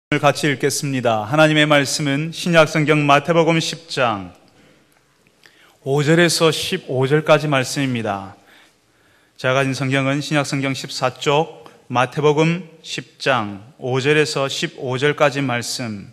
오늘 같이 읽겠습니다. 하나님의 말씀은 신약성경 마태복음 10장 5절에서 15절까지 말씀입니다. 제가 가진 성경은 신약성경 14쪽 마태복음 10장 5절에서 15절까지 말씀,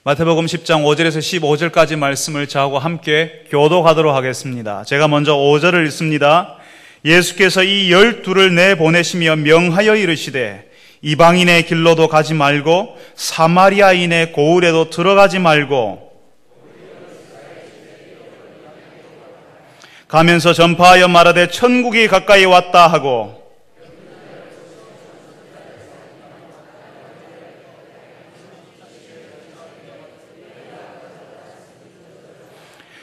마태복음 10장 5절에서 15절까지 말씀을 저하고 함께 교독하도록 하겠습니다. 제가 먼저 5절을 읽습니다. 예수께서 이 12를 내보내시며 명하여 이르시되 이방인의 길로도 가지 말고 사마리아인의 고을에도 들어가지 말고 가면서 전파하여 말하되 천국이 가까이 왔다 하고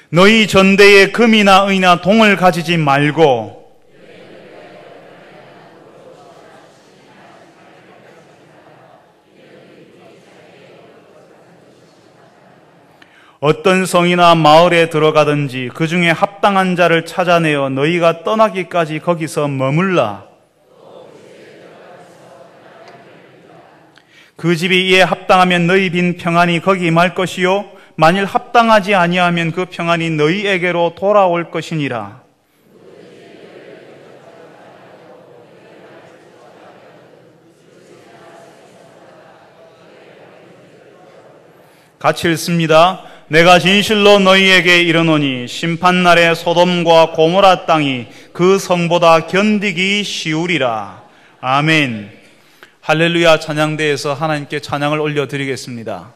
너희 전대에 금이나 의나 동을 가지지 말고 어떤 성이나 마을에 들어가든지 그 중에 합당한 자를 찾아내어 너희가 떠나기까지 거기서 머물라. 그 집이 이에 합당하면 너희 빈 평안이 거기 말 것이요 만일 합당하지 아니하면 그 평안이 너희에게로 돌아올 것이니라. 같이 읽습니다. 내가 진실로 너희에게 이르노니 심판날에 소돔과 고모라 땅이 그 성보다 견디기 쉬우리라. 아멘. 할렐루야. 찬양대에서 하나님께 찬양을 올려드리겠습니다.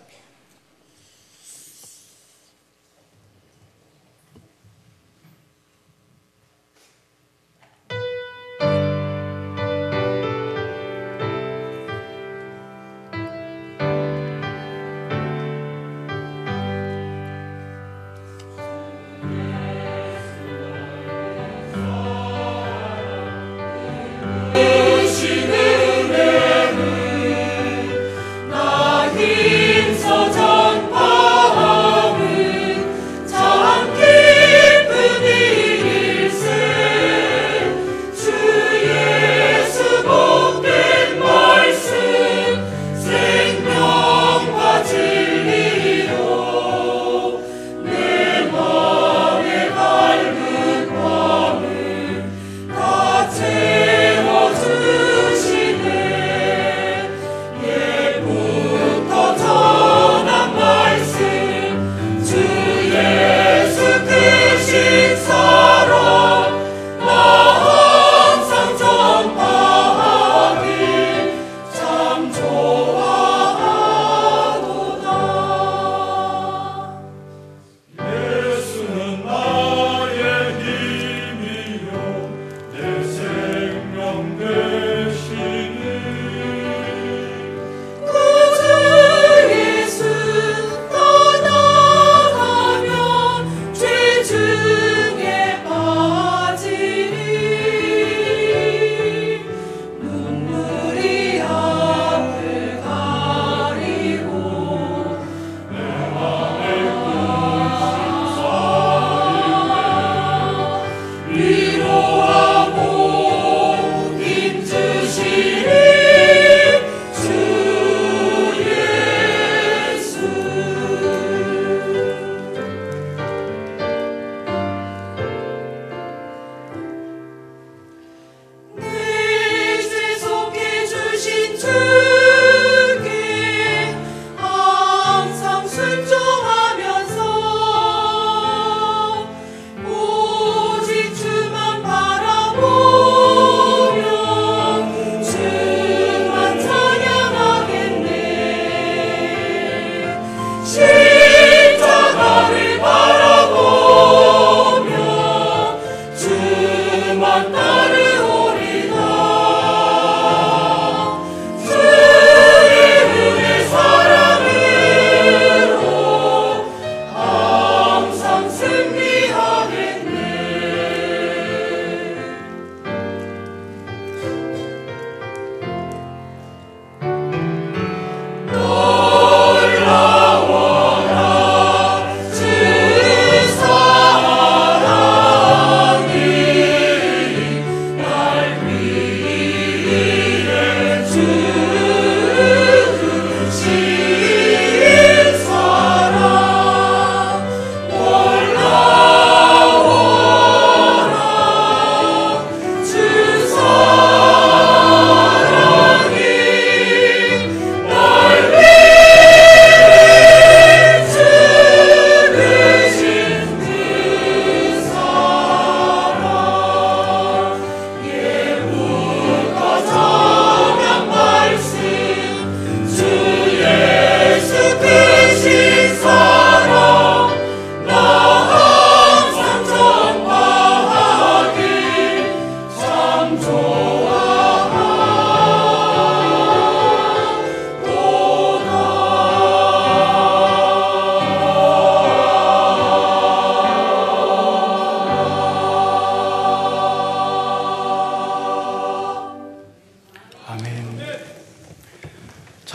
나 힘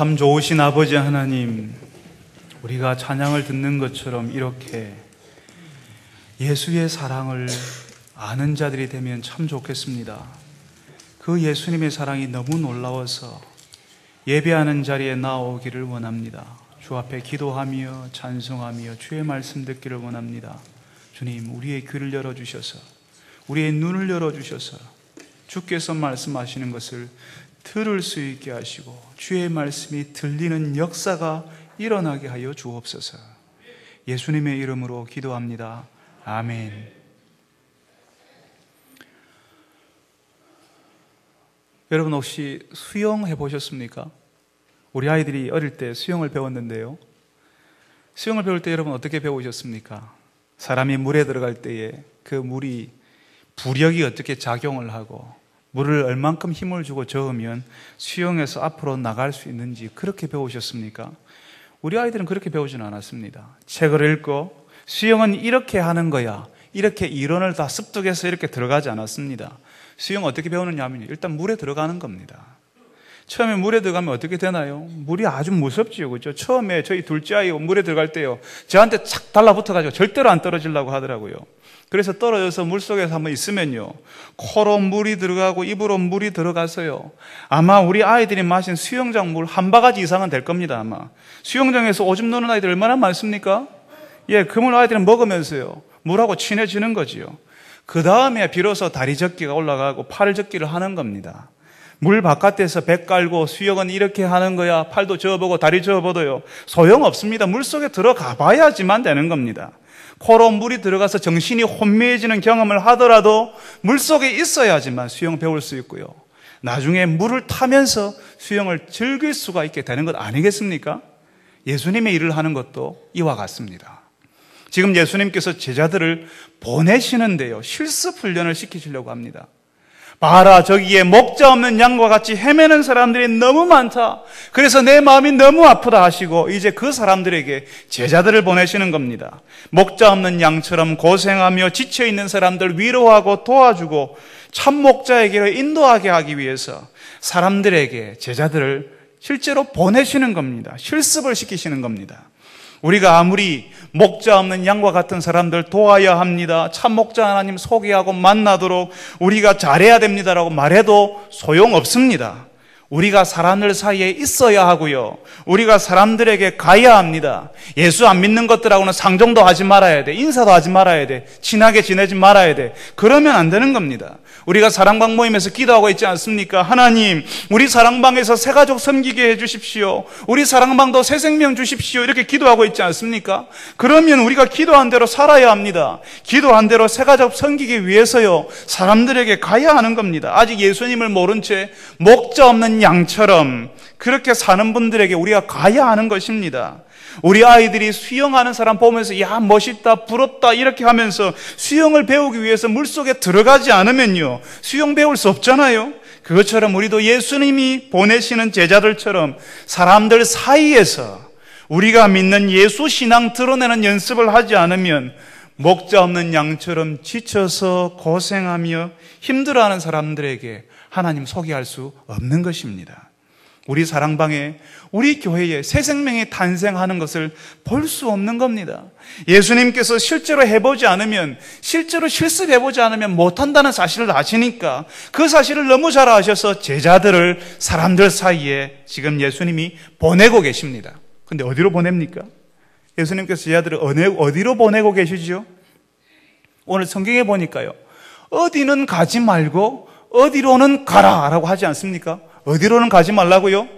참 좋으신 아버지 하나님, 우리가 찬양을 듣는 것처럼 이렇게 예수의 사랑을 아는 자들이 되면 참 좋겠습니다. 그 예수님의 사랑이 너무 놀라워서 예배하는 자리에 나오기를 원합니다. 주 앞에 기도하며 찬송하며 주의 말씀 듣기를 원합니다. 주님, 우리의 귀를 열어주셔서, 우리의 눈을 열어주셔서 주께서 말씀하시는 것을 들을 수 있게 하시고 주의 말씀이 들리는 역사가 일어나게 하여 주옵소서. 예수님의 이름으로 기도합니다. 아멘. 여러분 혹시 수영 해보셨습니까? 우리 아이들이 어릴 때 수영을 배웠는데요, 수영을 배울 때 여러분 어떻게 배우셨습니까? 사람이 물에 들어갈 때에 그 물이 부력이 어떻게 작용을 하고 물을 얼만큼 힘을 주고 저으면 수영해서 앞으로 나갈 수 있는지 그렇게 배우셨습니까? 우리 아이들은 그렇게 배우지는 않았습니다. 책을 읽고 수영은 이렇게 하는 거야, 이렇게 이론을 다 습득해서 이렇게 들어가지 않았습니다. 수영 어떻게 배우느냐 하면 일단 물에 들어가는 겁니다. 처음에 물에 들어가면 어떻게 되나요? 물이 아주 무섭지요, 그렇죠? 처음에 저희 둘째 아이 물에 들어갈 때요, 저한테 착 달라붙어가지고 절대로 안 떨어지려고 하더라고요. 그래서 떨어져서 물속에서 한번 있으면요, 코로 물이 들어가고 입으로 물이 들어가서요, 아마 우리 아이들이 마신 수영장 물 한 바가지 이상은 될 겁니다. 아마 수영장에서 오줌 누는 아이들 얼마나 많습니까? 예, 그 물 아이들은 먹으면서요 물하고 친해지는 거지요. 그 다음에 비로소 다리 젓기가 올라가고 팔 젓기를 하는 겁니다. 물 바깥에서 배 깔고 수영은 이렇게 하는 거야, 팔도 저어보고 다리 저어보도요, 소용없습니다. 물속에 들어가 봐야지만 되는 겁니다. 코로 물이 들어가서 정신이 혼미해지는 경험을 하더라도 물속에 있어야지만 수영 배울 수 있고요, 나중에 물을 타면서 수영을 즐길 수가 있게 되는 것 아니겠습니까? 예수님의 일을 하는 것도 이와 같습니다. 지금 예수님께서 제자들을 보내시는데요, 실습 훈련을 시키시려고 합니다. 봐라, 저기에 목자 없는 양과 같이 헤매는 사람들이 너무 많다. 그래서 내 마음이 너무 아프다 하시고 이제 그 사람들에게 제자들을 보내시는 겁니다. 목자 없는 양처럼 고생하며 지쳐있는 사람들 위로하고 도와주고 참 목자에게로 인도하게 하기 위해서 사람들에게 제자들을 실제로 보내시는 겁니다. 실습을 시키시는 겁니다. 우리가 아무리 목자 없는 양과 같은 사람들 도와야 합니다, 참 목자 하나님 소개하고 만나도록 우리가 잘해야 됩니다라고 말해도 소용없습니다. 우리가 사람들 사이에 있어야 하고요, 우리가 사람들에게 가야 합니다. 예수 안 믿는 것들하고는 상종도 하지 말아야 돼, 인사도 하지 말아야 돼, 친하게 지내지 말아야 돼. 그러면 안 되는 겁니다. 우리가 사랑방 모임에서 기도하고 있지 않습니까? 하나님, 우리 사랑방에서 새 가족 섬기게 해주십시오, 우리 사랑방도 새 생명 주십시오, 이렇게 기도하고 있지 않습니까? 그러면 우리가 기도한 대로 살아야 합니다. 기도한 대로 새 가족 섬기기 위해서요, 사람들에게 가야 하는 겁니다. 아직 예수님을 모른 채 목자 없는 양처럼 그렇게 사는 분들에게 우리가 가야 하는 것입니다. 우리 아이들이 수영하는 사람 보면서 야, 멋있다, 부럽다 이렇게 하면서 수영을 배우기 위해서 물속에 들어가지 않으면요, 수영 배울 수 없잖아요. 그것처럼 우리도 예수님이 보내시는 제자들처럼 사람들 사이에서 우리가 믿는 예수 신앙 드러내는 연습을 하지 않으면 목자 없는 양처럼 지쳐서 고생하며 힘들어하는 사람들에게 하나님 소개할 수 없는 것입니다. 우리 사랑방에, 우리 교회에 새 생명이 탄생하는 것을 볼 수 없는 겁니다. 예수님께서 실제로 해보지 않으면, 실제로 실습해보지 않으면 못한다는 사실을 아시니까 그 사실을 너무 잘 아셔서 제자들을 사람들 사이에 지금 예수님이 보내고 계십니다. 근데 어디로 보냅니까? 예수님께서 제자들을 어디로 보내고 계시죠? 오늘 성경에 보니까요, 어디는 가지 말고 어디로는 가라라고 하지 않습니까? 어디로는 가지 말라고요?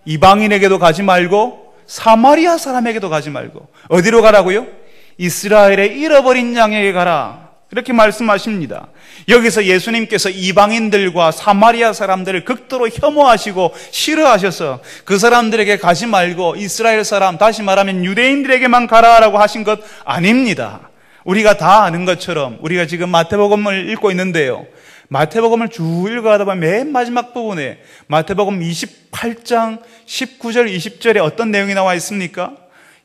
이방인에게도 가지 말고 사마리아 사람에게도 가지 말고 어디로 가라고요? 이스라엘의 잃어버린 양에게 가라, 이렇게 말씀하십니다. 여기서 예수님께서 이방인들과 사마리아 사람들을 극도로 혐오하시고 싫어하셔서 그 사람들에게 가지 말고 이스라엘 사람, 다시 말하면 유대인들에게만 가라라고 하신 것 아닙니다. 우리가 다 아는 것처럼 우리가 지금 마태복음을 읽고 있는데요, 마태복음을 쭉 읽어가다 보면 맨 마지막 부분에 마태복음 28장 19절 20절에 어떤 내용이 나와 있습니까?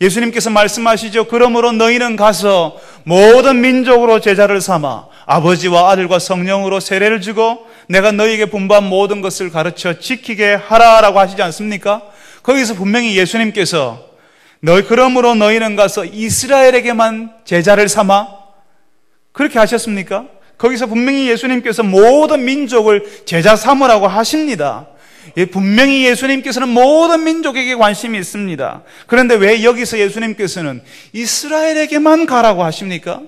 예수님께서 말씀하시죠. 그러므로 너희는 가서 모든 민족으로 제자를 삼아 아버지와 아들과 성령으로 세례를 주고 내가 너희에게 분부한 모든 것을 가르쳐 지키게 하라라고 하시지 않습니까? 거기서 분명히 예수님께서 그러므로 너희는 가서 이스라엘에게만 제자를 삼아? 그렇게 하셨습니까? 거기서 분명히 예수님께서 모든 민족을 제자 삼으라고 하십니다. 분명히 예수님께서는 모든 민족에게 관심이 있습니다. 그런데 왜 여기서 예수님께서는 이스라엘에게만 가라고 하십니까?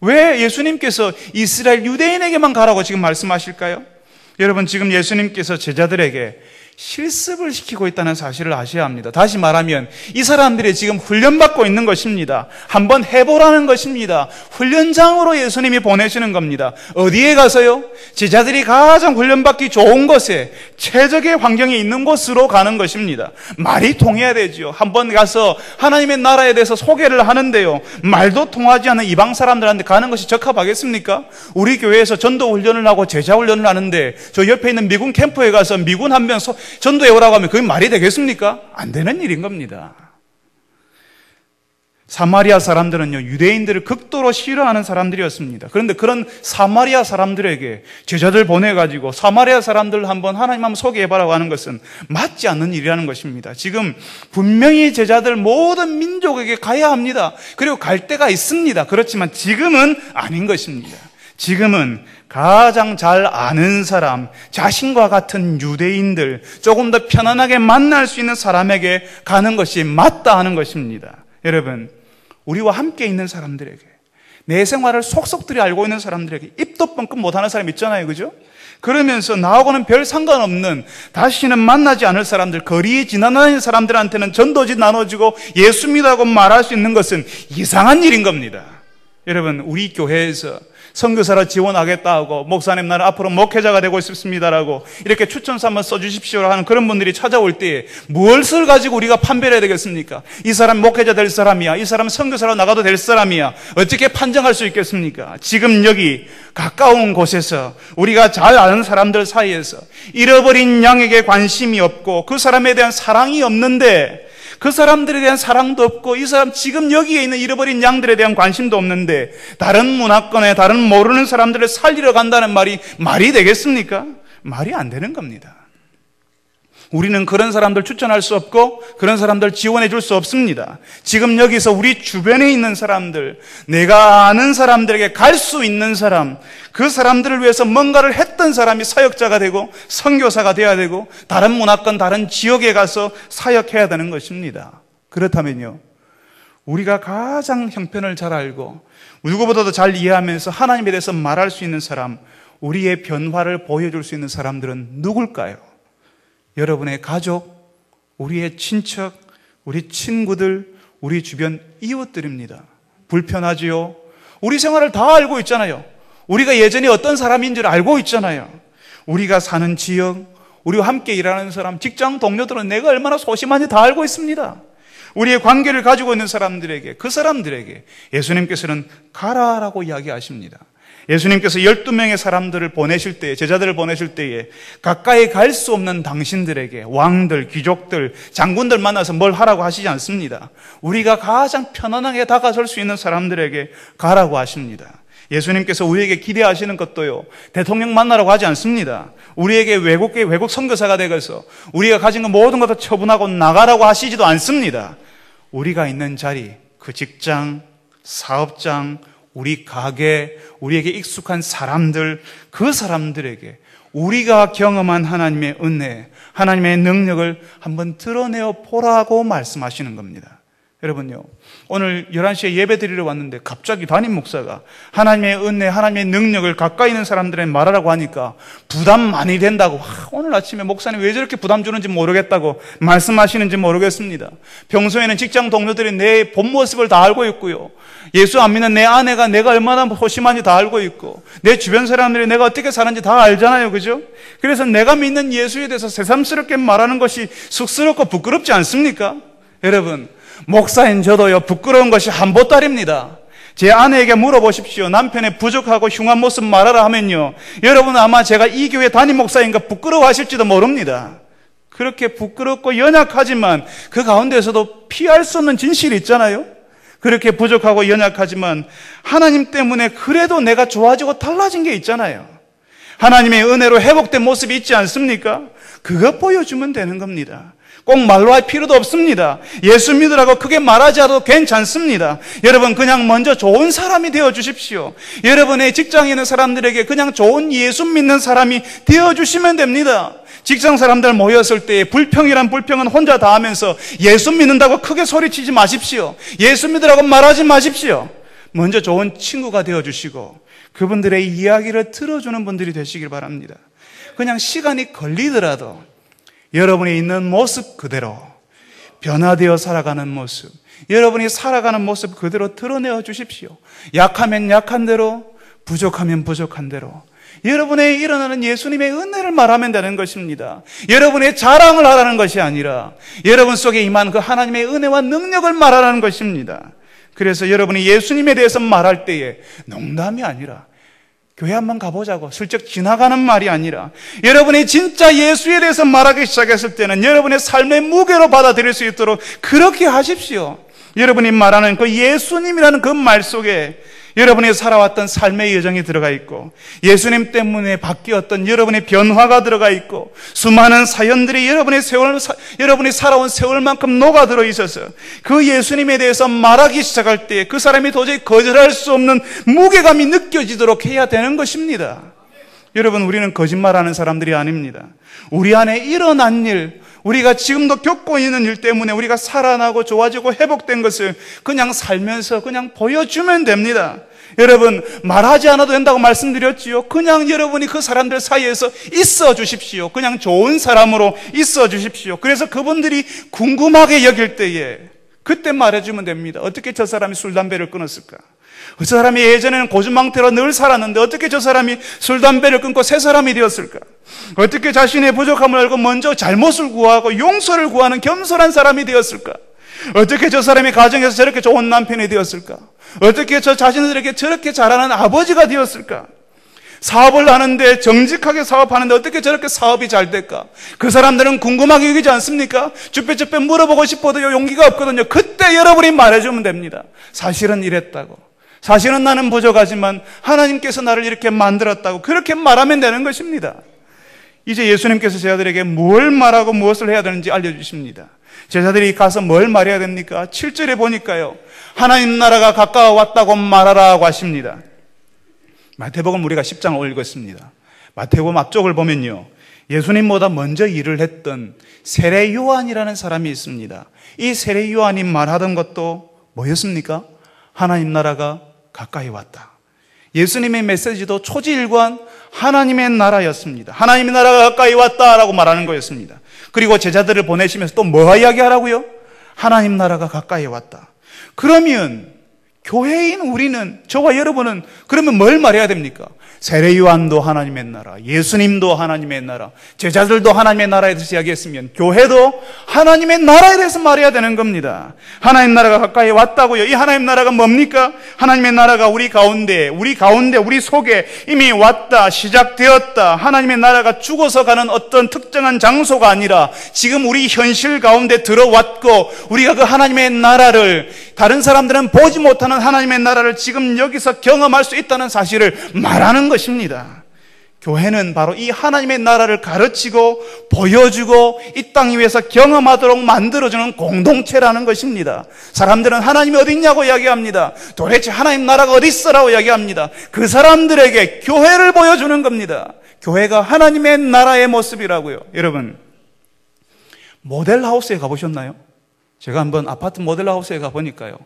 왜 예수님께서 이스라엘 유대인에게만 가라고 지금 말씀하실까요? 여러분, 지금 예수님께서 제자들에게 실습을 시키고 있다는 사실을 아셔야 합니다. 다시 말하면 이 사람들이 지금 훈련받고 있는 것입니다. 한번 해보라는 것입니다. 훈련장으로 예수님이 보내시는 겁니다. 어디에 가서요? 제자들이 가장 훈련받기 좋은 곳에, 최적의 환경이 있는 곳으로 가는 것입니다. 말이 통해야 되죠. 한번 가서 하나님의 나라에 대해서 소개를 하는데요, 말도 통하지 않는 이방 사람들한테 가는 것이 적합하겠습니까? 우리 교회에서 전도 훈련을 하고 제자 훈련을 하는데 저 옆에 있는 미군 캠프에 가서 미군 한 명 전도해 오라고 하면 그게 말이 되겠습니까? 안 되는 일인 겁니다. 사마리아 사람들은요, 유대인들을 극도로 싫어하는 사람들이었습니다. 그런데 그런 사마리아 사람들에게 제자들 보내가지고 사마리아 사람들 한번 하나님 한번 소개해봐라고 하는 것은 맞지 않는 일이라는 것입니다. 지금 분명히 제자들 모든 민족에게 가야 합니다. 그리고 갈 때가 있습니다. 그렇지만 지금은 아닌 것입니다. 지금은 가장 잘 아는 사람, 자신과 같은 유대인들, 조금 더 편안하게 만날 수 있는 사람에게 가는 것이 맞다 하는 것입니다. 여러분, 우리와 함께 있는 사람들에게, 내 생활을 속속들이 알고 있는 사람들에게 입도 뻥끗 못하는 사람 있잖아요, 그죠? 그러면서 나하고는 별 상관없는, 다시는 만나지 않을 사람들, 거리에 지나다니는 사람들한테는 전도지 나눠주고 예수 믿다고 말할 수 있는 것은 이상한 일인 겁니다. 여러분, 우리 교회에서 선교사로 지원하겠다 하고, 목사님 나는 앞으로 목회자가 되고 싶습니다라고 이렇게 추천서 한번 써주십시오 하는 그런 분들이 찾아올 때에 무엇을 가지고 우리가 판별해야 되겠습니까? 이 사람 목회자 될 사람이야, 이 사람 선교사로 나가도 될 사람이야, 어떻게 판정할 수 있겠습니까? 지금 여기 가까운 곳에서 우리가 잘 아는 사람들 사이에서 잃어버린 양에게 관심이 없고 그 사람에 대한 사랑이 없는데, 그 사람들에 대한 사랑도 없고 이 사람 지금 여기에 있는 잃어버린 양들에 대한 관심도 없는데 다른 문화권에 다른 모르는 사람들을 살리러 간다는 말이 되겠습니까? 말이 안 되는 겁니다. 우리는 그런 사람들 추천할 수 없고 그런 사람들 지원해 줄 수 없습니다. 지금 여기서 우리 주변에 있는 사람들, 내가 아는 사람들에게 갈 수 있는 사람, 그 사람들을 위해서 뭔가를 했던 사람이 사역자가 되고 선교사가 되어야 되고 다른 문화권, 다른 지역에 가서 사역해야 되는 것입니다. 그렇다면요, 우리가 가장 형편을 잘 알고 누구보다도 잘 이해하면서 하나님에 대해서 말할 수 있는 사람, 우리의 변화를 보여줄 수 있는 사람들은 누굴까요? 여러분의 가족, 우리의 친척, 우리 친구들, 우리 주변 이웃들입니다. 불편하지요? 우리 생활을 다 알고 있잖아요. 우리가 예전에 어떤 사람인 줄 알고 있잖아요. 우리가 사는 지역, 우리와 함께 일하는 사람, 직장 동료들은 내가 얼마나 소심한지 다 알고 있습니다. 우리의 관계를 가지고 있는 사람들에게, 그 사람들에게 예수님께서는 가라라고 이야기하십니다. 예수님께서 12명의 사람들을 보내실 때에, 제자들을 보내실 때에 가까이 갈 수 없는 당신들에게 왕들, 귀족들, 장군들 만나서 뭘 하라고 하시지 않습니다. 우리가 가장 편안하게 다가설 수 있는 사람들에게 가라고 하십니다. 예수님께서 우리에게 기대하시는 것도요, 대통령 만나라고 하지 않습니다. 우리에게 외국 선교사가 되어서 우리가 가진 것 모든 것을 처분하고 나가라고 하시지도 않습니다. 우리가 있는 자리, 그 직장, 사업장, 우리 가게, 우리에게 익숙한 사람들, 그 사람들에게 우리가 경험한 하나님의 은혜, 하나님의 능력을 한번 드러내어 보라고 말씀하시는 겁니다. 여러분요, 오늘 11시에 예배 드리러 왔는데 갑자기 담임 목사가 하나님의 은혜, 하나님의 능력을 가까이 있는 사람들에게 말하라고 하니까 부담 많이 된다고, 오늘 아침에 목사님 왜 저렇게 부담 주는지 모르겠다고 말씀하시는지 모르겠습니다. 평소에는 직장 동료들이 내 본 모습을 다 알고 있고요, 예수 안 믿는 내 아내가 내가 얼마나 소심한지 다 알고 있고, 내 주변 사람들이 내가 어떻게 사는지 다 알잖아요, 그죠? 그래서 내가 믿는 예수에 대해서 새삼스럽게 말하는 것이 쑥스럽고 부끄럽지 않습니까? 여러분, 목사인 저도요, 부끄러운 것이 한보따리입니다. 제 아내에게 물어보십시오. 남편의 부족하고 흉한 모습 말하라 하면요, 여러분은 아마 제가 이 교회 담임 목사인가 부끄러워하실지도 모릅니다. 그렇게 부끄럽고 연약하지만 그 가운데서도 피할 수 없는 진실이 있잖아요. 그렇게 부족하고 연약하지만 하나님 때문에 그래도 내가 좋아지고 달라진 게 있잖아요. 하나님의 은혜로 회복된 모습이 있지 않습니까? 그것 보여주면 되는 겁니다. 꼭 말로 할 필요도 없습니다. 예수 믿으라고 크게 말하지 않아도 괜찮습니다. 여러분 그냥 먼저 좋은 사람이 되어 주십시오. 여러분의 직장에 있는 사람들에게 그냥 좋은 예수 믿는 사람이 되어 주시면 됩니다. 직장 사람들 모였을 때 불평이란 불평은 혼자 다 하면서 예수 믿는다고 크게 소리치지 마십시오. 예수 믿으라고 말하지 마십시오. 먼저 좋은 친구가 되어주시고 그분들의 이야기를 들어주는 분들이 되시길 바랍니다. 그냥 시간이 걸리더라도 여러분이 있는 모습 그대로 변화되어 살아가는 모습, 여러분이 살아가는 모습 그대로 드러내어 주십시오. 약하면 약한 대로, 부족하면 부족한 대로 여러분의 일어나는 예수님의 은혜를 말하면 되는 것입니다. 여러분의 자랑을 하라는 것이 아니라 여러분 속에 임한 그 하나님의 은혜와 능력을 말하라는 것입니다. 그래서 여러분이 예수님에 대해서 말할 때에 농담이 아니라 교회 한번 가보자고 슬쩍 지나가는 말이 아니라 여러분이 진짜 예수에 대해서 말하기 시작했을 때는 여러분의 삶의 무게로 받아들일 수 있도록 그렇게 하십시오. 여러분이 말하는 그 예수님이라는 그 말 속에 여러분이 살아왔던 삶의 여정이 들어가 있고 예수님 때문에 바뀌었던 여러분의 변화가 들어가 있고 수많은 사연들이 여러분이 살아온 세월만큼 녹아들어 있어서 그 예수님에 대해서 말하기 시작할 때 그 사람이 도저히 거절할 수 없는 무게감이 느껴지도록 해야 되는 것입니다. 여러분 우리는 거짓말하는 사람들이 아닙니다. 우리 안에 일어난 일, 우리가 지금도 겪고 있는 일 때문에 우리가 살아나고 좋아지고 회복된 것을 그냥 살면서 그냥 보여주면 됩니다. 여러분 말하지 않아도 된다고 말씀드렸지요. 그냥 여러분이 그 사람들 사이에서 있어 주십시오. 그냥 좋은 사람으로 있어 주십시오. 그래서 그분들이 궁금하게 여길 때에 그때 말해주면 됩니다. 어떻게 저 사람이 술, 담배를 끊었을까? 그 사람이 예전에는 고주망태로 늘 살았는데 어떻게 저 사람이 술, 담배를 끊고 새 사람이 되었을까? 어떻게 자신의 부족함을 알고 먼저 잘못을 구하고 용서를 구하는 겸손한 사람이 되었을까? 어떻게 저 사람이 가정에서 저렇게 좋은 남편이 되었을까? 어떻게 저 자신들에게 저렇게 잘하는 아버지가 되었을까? 사업을 하는데 정직하게 사업하는데 어떻게 저렇게 사업이 잘 될까? 그 사람들은 궁금하게 여기지 않습니까? 쭈뼛쭈뼛 물어보고 싶어도 용기가 없거든요. 그때 여러분이 말해주면 됩니다. 사실은 이랬다고. 사실은 나는 부족하지만 하나님께서 나를 이렇게 만들었다고 그렇게 말하면 되는 것입니다. 이제 예수님께서 제자들에게 뭘 말하고 무엇을 해야 되는지 알려주십니다. 제자들이 가서 뭘 말해야 됩니까? 7절에 보니까요, 하나님 나라가 가까워왔다고 말하라고 하십니다. 마태복음 우리가 10장을 읽었습니다. 마태복음 앞쪽을 보면요, 예수님보다 먼저 일을 했던 세례 요한이라는 사람이 있습니다. 이 세례 요한이 말하던 것도 뭐였습니까? 하나님 나라가 가까이 왔다. 예수님의 메시지도 초지일관 하나님의 나라였습니다. 하나님의 나라가 가까이 왔다라고 말하는 거였습니다. 그리고 제자들을 보내시면서 또 뭐 이야기하라고요? 하나님 나라가 가까이 왔다. 그러면 교회인 우리는, 저와 여러분은 그러면 뭘 말해야 됩니까? 세례 요한도 하나님의 나라, 예수님도 하나님의 나라, 제자들도 하나님의 나라에 대해서 이야기했으면 교회도 하나님의 나라에 대해서 말해야 되는 겁니다. 하나님 나라가 가까이 왔다고요. 이 하나님 나라가 뭡니까? 하나님의 나라가 우리 가운데, 우리 속에 이미 왔다, 시작되었다. 하나님의 나라가 죽어서 가는 어떤 특정한 장소가 아니라 지금 우리 현실 가운데 들어왔고 우리가 그 하나님의 나라를, 다른 사람들은 보지 못하는 하나님의 나라를 지금 여기서 경험할 수 있다는 사실을 말하는 것입니다. 교회는 바로 이 하나님의 나라를 가르치고 보여주고 이 땅 위에서 경험하도록 만들어주는 공동체라는 것입니다. 사람들은 하나님이 어디 있냐고 이야기합니다. 도대체 하나님 나라가 어디 있어라고 이야기합니다. 그 사람들에게 교회를 보여주는 겁니다. 교회가 하나님의 나라의 모습이라고요. 여러분, 모델하우스에 가보셨나요? 제가 한번 아파트 모델하우스에 가보니까요,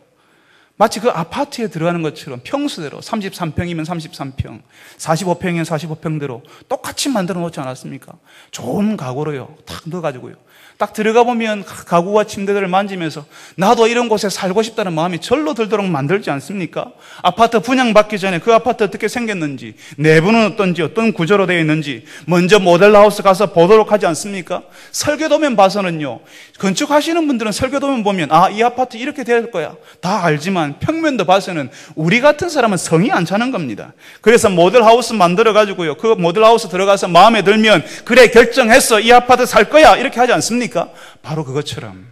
마치 그 아파트에 들어가는 것처럼 평수대로 33평이면 33평, 45평이면 45평대로 똑같이 만들어 놓지 않았습니까? 좋은 가구로요, 탁 넣어가지고요. 딱 들어가 보면 가구와 침대들을 만지면서 나도 이런 곳에 살고 싶다는 마음이 절로 들도록 만들지 않습니까? 아파트 분양받기 전에 그 아파트 어떻게 생겼는지, 내부는 어떤지, 어떤 구조로 되어 있는지 먼저 모델하우스 가서 보도록 하지 않습니까? 설계도면 봐서는요, 건축하시는 분들은 설계도면 보면 이 아파트 이렇게 될 거야 다 알지만 평면도 봐서는 우리 같은 사람은 성이 안 차는 겁니다. 그래서 모델하우스 만들어가지고요, 그 모델하우스 들어가서 마음에 들면 그래 결정했어, 이 아파트 살 거야, 이렇게 하지 않습니까? 바로 그것처럼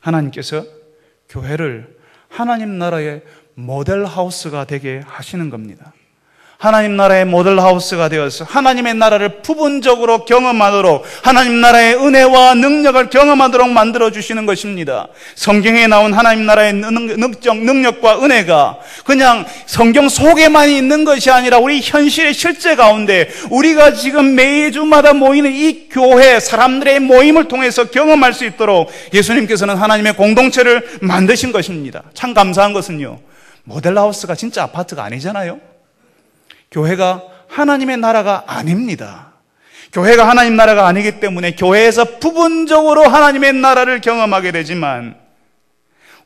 하나님께서 교회를 하나님 나라의 모델하우스가 되게 하시는 겁니다. 하나님 나라의 모델하우스가 되어서 하나님의 나라를 부분적으로 경험하도록, 하나님 나라의 은혜와 능력을 경험하도록 만들어주시는 것입니다. 성경에 나온 하나님 나라의 능력과 은혜가 그냥 성경 속에만 있는 것이 아니라 우리 현실의 실제 가운데 우리가 지금 매주마다 모이는 이 교회 사람들의 모임을 통해서 경험할 수 있도록 예수님께서는 하나님의 공동체를 만드신 것입니다. 참 감사한 것은요, 모델하우스가 진짜 아파트가 아니잖아요. 교회가 하나님의 나라가 아닙니다. 교회가 하나님 나라가 아니기 때문에 교회에서 부분적으로 하나님의 나라를 경험하게 되지만,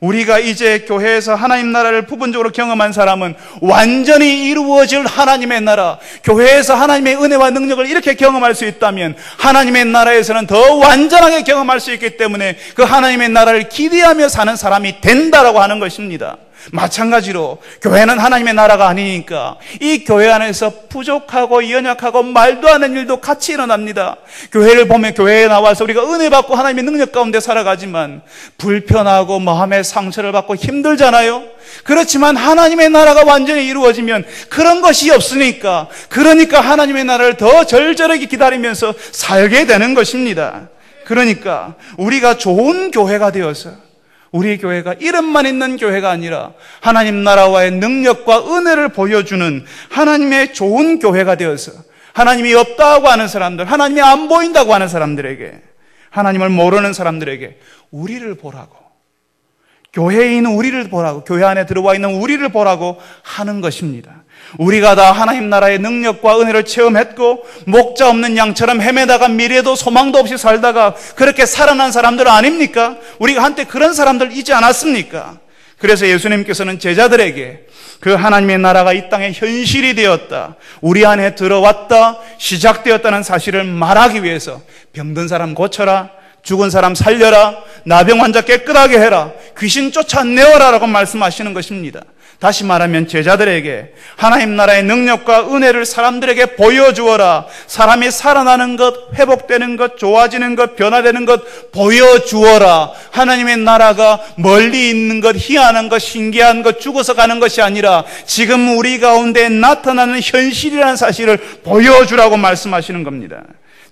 우리가 이제 교회에서 하나님 나라를 부분적으로 경험한 사람은 완전히 이루어질 하나님의 나라, 교회에서 하나님의 은혜와 능력을 이렇게 경험할 수 있다면 하나님의 나라에서는 더 완전하게 경험할 수 있기 때문에 그 하나님의 나라를 기대하며 사는 사람이 된다라고 하는 것입니다. 마찬가지로 교회는 하나님의 나라가 아니니까 이 교회 안에서 부족하고 연약하고 말도 안 되는 일도 같이 일어납니다. 교회를 보면 교회에 나와서 우리가 은혜 받고 하나님의 능력 가운데 살아가지만 불편하고 마음의 상처를 받고 힘들잖아요. 그렇지만 하나님의 나라가 완전히 이루어지면 그런 것이 없으니까, 그러니까 하나님의 나라를 더 절절하게 기다리면서 살게 되는 것입니다. 그러니까 우리가 좋은 교회가 되어서 우리 교회가 이름만 있는 교회가 아니라 하나님 나라와의 능력과 은혜를 보여주는 하나님의 좋은 교회가 되어서 하나님이 없다고 하는 사람들, 하나님이 안 보인다고 하는 사람들에게, 하나님을 모르는 사람들에게 우리를 보라고, 교회에 있는 우리를 보라고, 교회 안에 들어와 있는 우리를 보라고 하는 것입니다. 우리가 다 하나님 나라의 능력과 은혜를 체험했고 목자 없는 양처럼 헤매다가 미래도 소망도 없이 살다가 그렇게 살아난 사람들 아닙니까? 우리가 한때 그런 사람들이지 않았습니까? 그래서 예수님께서는 제자들에게 그 하나님의 나라가 이 땅에 현실이 되었다, 우리 안에 들어왔다, 시작되었다는 사실을 말하기 위해서 병든 사람 고쳐라, 죽은 사람 살려라, 나병 환자 깨끗하게 해라, 귀신 쫓아내어라 라고 말씀하시는 것입니다. 다시 말하면 제자들에게 하나님 나라의 능력과 은혜를 사람들에게 보여주어라. 사람이 살아나는 것, 회복되는 것, 좋아지는 것, 변화되는 것 보여주어라. 하나님의 나라가 멀리 있는 것, 희한한 것, 신기한 것, 죽어서 가는 것이 아니라 지금 우리 가운데 나타나는 현실이라는 사실을 보여주라고 말씀하시는 겁니다.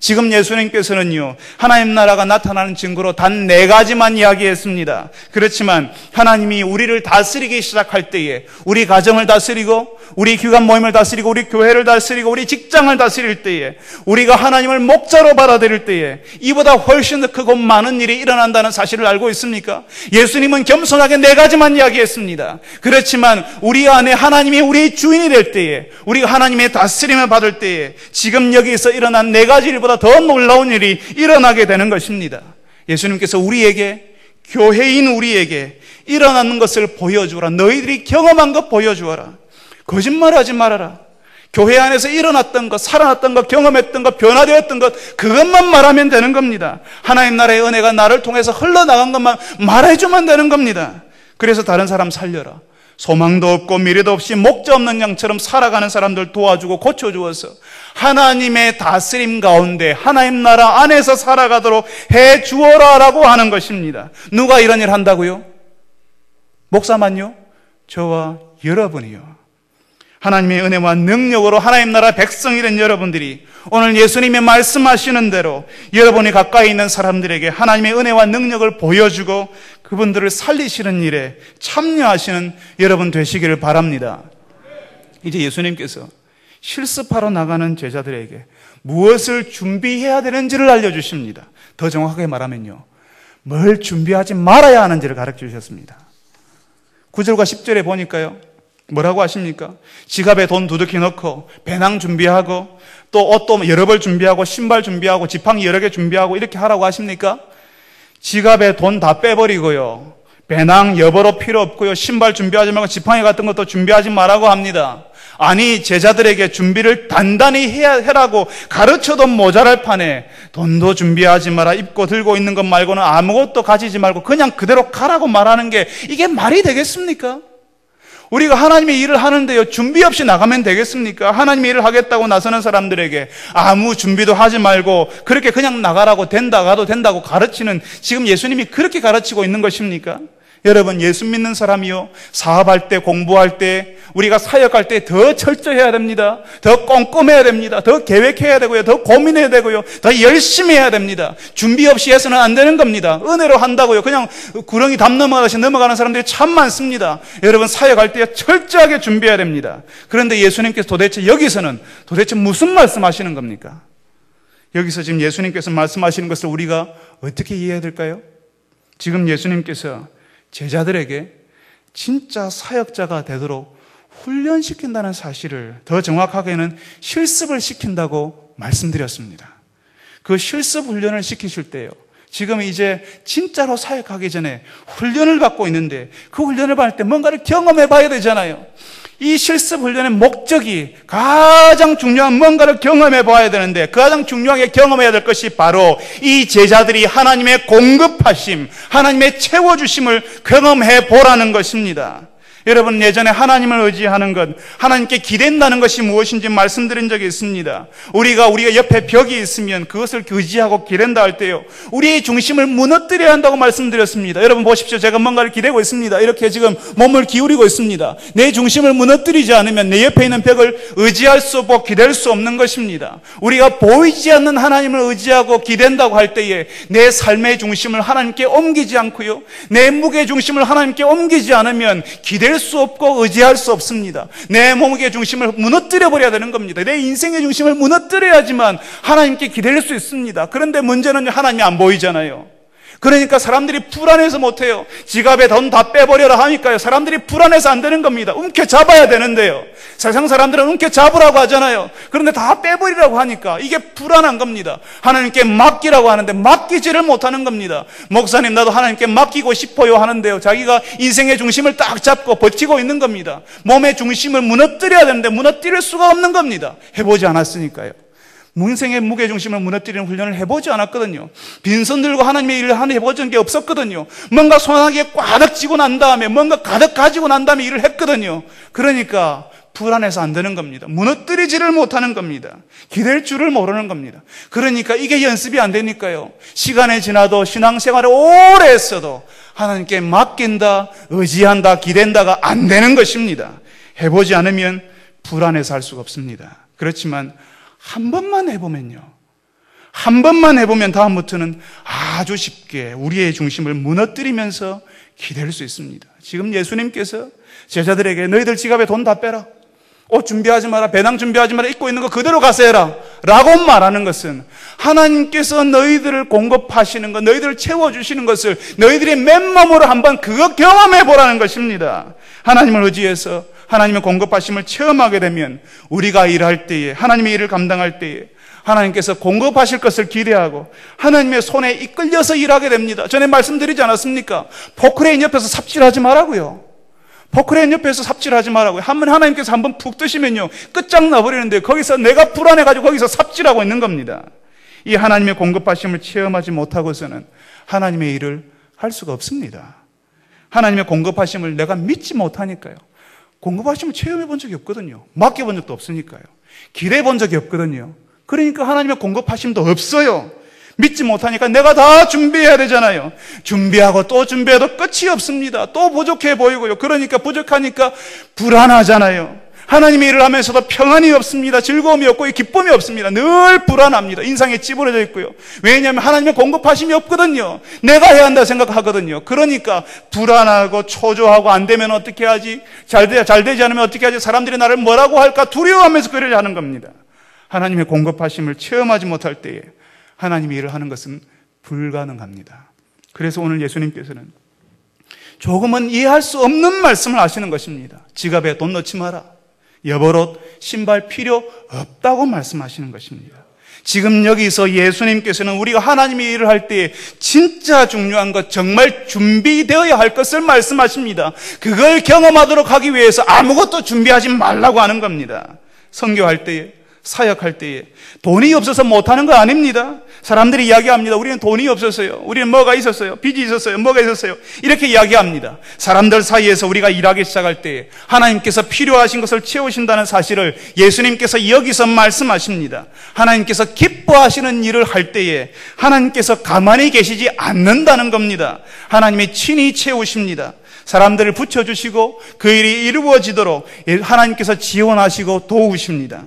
지금 예수님께서는요, 하나님 나라가 나타나는 증거로 단 4가지만 이야기했습니다. 그렇지만 하나님이 우리를 다스리기 시작할 때에, 우리 가정을 다스리고 우리 교관 모임을 다스리고 우리 교회를 다스리고 우리 직장을 다스릴 때에, 우리가 하나님을 목자로 받아들일 때에 이보다 훨씬 더 크고 많은 일이 일어난다는 사실을 알고 있습니까? 예수님은 겸손하게 4가지만 이야기했습니다. 그렇지만 우리 안에 하나님이 우리의 주인이 될 때에, 우리가 하나님의 다스림을 받을 때에 지금 여기서 일어난 4가지 일보다 더 놀라운 일이 일어나게 되는 것입니다. 예수님께서 우리에게, 교회인 우리에게 일어나는 것을 보여주어라. 너희들이 경험한 것 보여주어라. 거짓말하지 말아라. 교회 안에서 일어났던 것, 살아났던 것, 경험했던 것, 변화되었던 것, 그것만 말하면 되는 겁니다. 하나님 나라의 은혜가 나를 통해서 흘러나간 것만 말해주면 되는 겁니다. 그래서 다른 사람 살려라. 소망도 없고 미래도 없이 목자 없는 양처럼 살아가는 사람들 도와주고 고쳐주어서 하나님의 다스림 가운데 하나님 나라 안에서 살아가도록 해주어라라고 하는 것입니다. 누가 이런 일 한다고요? 목사만요? 저와 여러분이요. 하나님의 은혜와 능력으로 하나님 나라 백성이 된 여러분들이 오늘 예수님이 말씀하시는 대로 여러분이 가까이 있는 사람들에게 하나님의 은혜와 능력을 보여주고 그분들을 살리시는 일에 참여하시는 여러분 되시기를 바랍니다. 이제 예수님께서 실습하러 나가는 제자들에게 무엇을 준비해야 되는지를 알려주십니다. 더 정확하게 말하면요, 뭘 준비하지 말아야 하는지를 가르쳐 주셨습니다. 9절과 10절에 보니까요, 뭐라고 하십니까? 지갑에 돈 두둑히 넣고 배낭 준비하고 또 옷도 여러 벌 준비하고 신발 준비하고 지팡이 여러 개 준비하고 이렇게 하라고 하십니까? 지갑에 돈 다 빼버리고요, 배낭 여벌옷 필요 없고요, 신발 준비하지 말고 지팡이 같은 것도 준비하지 말라고 합니다. 아니, 제자들에게 준비를 단단히 해라고 가르쳐도 모자랄 판에 돈도 준비하지 마라, 입고 들고 있는 것 말고는 아무것도 가지지 말고 그냥 그대로 가라고 말하는 게 이게 말이 되겠습니까? 우리가 하나님의 일을 하는데요, 준비 없이 나가면 되겠습니까? 하나님의 일을 하겠다고 나서는 사람들에게 아무 준비도 하지 말고 그렇게 그냥 나가라고, 된다 가도 된다고 가르치는, 지금 예수님이 그렇게 가르치고 있는 것입니까? 여러분, 예수 믿는 사람이요, 사업할 때, 공부할 때, 우리가 사역할 때 더 철저해야 됩니다. 더 꼼꼼해야 됩니다. 더 계획해야 되고요. 더 고민해야 되고요. 더 열심히 해야 됩니다. 준비 없이 해서는 안 되는 겁니다. 은혜로 한다고요. 그냥 구렁이 담 넘어가듯이 넘어가는 사람들이 참 많습니다. 여러분, 사역할 때 철저하게 준비해야 됩니다. 그런데 예수님께서 여기서는 도대체 무슨 말씀하시는 겁니까? 여기서 지금 예수님께서 말씀하시는 것을 우리가 어떻게 이해해야 될까요? 지금 예수님께서 제자들에게 진짜 사역자가 되도록 훈련시킨다는 사실을, 더 정확하게는 실습을 시킨다고 말씀드렸습니다. 그 실습 훈련을 시키실 때요, 지금 이제 진짜로 사역하기 전에 훈련을 받고 있는데, 그 훈련을 받을 때 뭔가를 경험해 봐야 되잖아요. 이 실습 훈련의 목적이 가장 중요한 뭔가를 경험해 봐야 되는데, 가장 중요하게 경험해야 될 것이 바로 이 제자들이 하나님의 공급하심, 하나님의 채워주심을 경험해 보라는 것입니다. 여러분, 예전에 하나님을 의지하는 것, 하나님께 기댄다는 것이 무엇인지 말씀드린 적이 있습니다. 우리가 옆에 벽이 있으면 그것을 의지하고 기댄다 할 때요, 우리의 중심을 무너뜨려야 한다고 말씀드렸습니다. 여러분 보십시오. 제가 뭔가를 기대고 있습니다. 이렇게 지금 몸을 기울이고 있습니다. 내 중심을 무너뜨리지 않으면 내 옆에 있는 벽을 의지할 수 없고 기댈 수 없는 것입니다. 우리가 보이지 않는 하나님을 의지하고 기댄다고 할 때에 내 삶의 중심을 하나님께 옮기지 않고요, 내 무게 중심을 하나님께 옮기지 않으면 기댈 수 없고 의지할 수 없습니다. 내 몸의 중심을 무너뜨려 버려야 되는 겁니다. 내 인생의 중심을 무너뜨려야지만 하나님께 기댈 수 있습니다. 그런데 문제는 하나님이 안 보이잖아요. 그러니까 사람들이 불안해서 못해요. 지갑에 돈 다 빼버려라 하니까요, 사람들이 불안해서 안 되는 겁니다. 움켜잡아야 되는데요, 세상 사람들은 움켜잡으라고 하잖아요. 그런데 다 빼버리라고 하니까 이게 불안한 겁니다. 하나님께 맡기라고 하는데 맡기지를 못하는 겁니다. 목사님, 나도 하나님께 맡기고 싶어요 하는데요, 자기가 인생의 중심을 딱 잡고 버티고 있는 겁니다. 몸의 중심을 무너뜨려야 되는데 무너뜨릴 수가 없는 겁니다. 해보지 않았으니까요. 인생의 무게중심을 무너뜨리는 훈련을 해보지 않았거든요. 빈손 들고 하나님의 일을 해보던 게 없었거든요. 뭔가 손아귀에 꽉 쥐고 난 다음에, 뭔가 가득 가지고 난 다음에 일을 했거든요. 그러니까 불안해서 안 되는 겁니다. 무너뜨리지를 못하는 겁니다. 기댈 줄을 모르는 겁니다. 그러니까 이게 연습이 안 되니까요, 시간이 지나도 신앙생활을 오래 했어도 하나님께 맡긴다, 의지한다, 기댄다가 안 되는 것입니다. 해보지 않으면 불안해서 할 수가 없습니다. 그렇지만 한 번만 해보면요, 한 번만 해보면 다음부터는 아주 쉽게 우리의 중심을 무너뜨리면서 기댈 수 있습니다. 지금 예수님께서 제자들에게 너희들 지갑에 돈 다 빼라, 옷 준비하지 마라, 배낭 준비하지 마라, 입고 있는 거 그대로 가서 해라 라고 말하는 것은 하나님께서 너희들을 공급하시는 것, 너희들을 채워주시는 것을 너희들이 맨몸으로 한번 그거 경험해 보라는 것입니다. 하나님을 의지해서 하나님의 공급하심을 체험하게 되면 우리가 일할 때에, 하나님의 일을 감당할 때에 하나님께서 공급하실 것을 기대하고 하나님의 손에 이끌려서 일하게 됩니다. 전에 말씀드리지 않았습니까? 포크레인 옆에서 삽질하지 말라고요. 포크레인 옆에서 삽질하지 말라고요. 하나님께서 한번 푹 뜨시면요, 끝장나버리는데 거기서 내가 불안해가지고 거기서 삽질하고 있는 겁니다. 이 하나님의 공급하심을 체험하지 못하고서는 하나님의 일을 할 수가 없습니다. 하나님의 공급하심을 내가 믿지 못하니까요. 공급하심을 체험해 본 적이 없거든요. 맡겨본 적도 없으니까요. 기대해 본 적이 없거든요. 그러니까 하나님의 공급하심도 없어요. 믿지 못하니까 내가 다 준비해야 되잖아요. 준비하고 또 준비해도 끝이 없습니다. 또 부족해 보이고요. 그러니까 부족하니까 불안하잖아요. 하나님의 일을 하면서도 평안이 없습니다. 즐거움이 없고 기쁨이 없습니다. 늘 불안합니다. 인상에 찌부러져 있고요. 왜냐하면 하나님의 공급하심이 없거든요. 내가 해야 한다 생각하거든요. 그러니까 불안하고 초조하고 안 되면 어떻게 하지? 잘 되지 않으면 어떻게 하지? 사람들이 나를 뭐라고 할까 두려워하면서 그러려 하는 겁니다. 하나님의 공급하심을 체험하지 못할 때에 하나님의 일을 하는 것은 불가능합니다. 그래서 오늘 예수님께서는 조금은 이해할 수 없는 말씀을 하시는 것입니다. 지갑에 돈 넣지 마라, 여벌옷, 신발 필요 없다고 말씀하시는 것입니다. 지금 여기서 예수님께서는 우리가 하나님의 일을 할 때 진짜 중요한 것, 정말 준비되어야 할 것을 말씀하십니다. 그걸 경험하도록 하기 위해서 아무것도 준비하지 말라고 하는 겁니다. 선교할 때에, 사역할 때에 돈이 없어서 못하는 거 아닙니다. 사람들이 이야기합니다. 우리는 돈이 없었어요. 우리는 뭐가 있었어요. 빚이 있었어요. 뭐가 있었어요. 이렇게 이야기합니다. 사람들 사이에서 우리가 일하기 시작할 때에 하나님께서 필요하신 것을 채우신다는 사실을 예수님께서 여기서 말씀하십니다. 하나님께서 기뻐하시는 일을 할 때에 하나님께서 가만히 계시지 않는다는 겁니다. 하나님이 친히 채우십니다. 사람들을 붙여주시고 그 일이 이루어지도록 하나님께서 지원하시고 도우십니다.